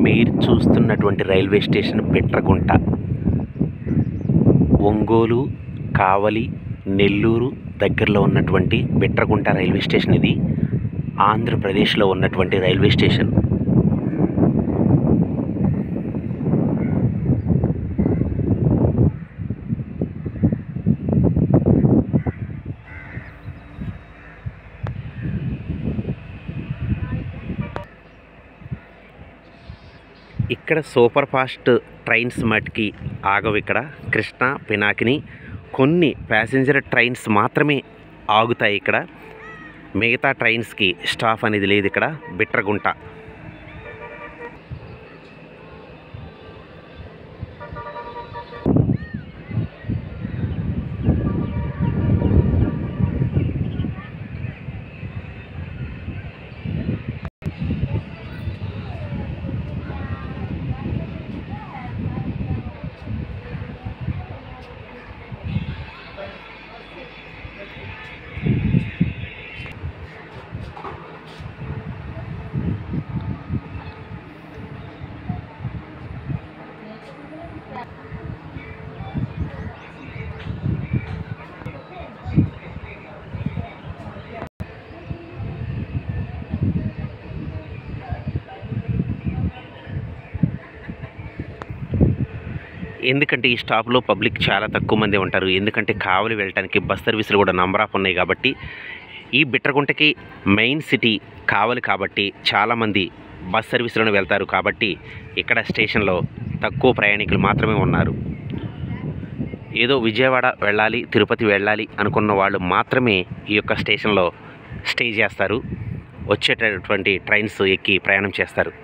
మీరు చూస్తున్నటువంటి railway station Bitragunta. Ongole, కావలి, నెల్లూరు దగ్గరలో ఉన్నటువంటి బిట్రగుంట రైల్వే స్టేషన్ ఇది. ఆంధ్రప్రదేశ్లో ఉన్నటువంటి రైల్వే స్టేషన్. ఇక్కడ సూపర్ ఫాస్ట్ ట్రైన్స్ మటుకి ఆగవు. ఇక్కడ కృష్ణా, పినాకిని కొన్ని ప్యాసింజర్ ట్రైన్స్ మాత్రమే ఆగుతాయి. ఇక్కడ మిగతా ట్రైన్స్కి స్టాప్ అనేది లేదు. ఇక్కడ బిట్రగుంట. ఎందుకంటే ఈ స్టాప్లో పబ్లిక్ చాలా తక్కువ మంది ఉంటారు. ఎందుకంటే కావలి వెళ్ళడానికి బస్ సర్వీసులు కూడా నంబర్ ఆఫ్ ఉన్నాయి కాబట్టి. ఈ బిట్రగుంటకి మెయిన్ సిటీ కావలి కాబట్టి చాలామంది బస్ సర్వీసులను వెళ్తారు కాబట్టి ఇక్కడ స్టేషన్లో తక్కువ ప్రయాణికులు మాత్రమే ఉన్నారు. ఏదో విజయవాడ వెళ్ళాలి, తిరుపతి వెళ్ళాలి అనుకున్న వాళ్ళు మాత్రమే ఈ యొక్క స్టేషన్లో స్టే చేస్తారు. వచ్చేటటువంటి ట్రైన్స్ ఎక్కి ప్రయాణం చేస్తారు.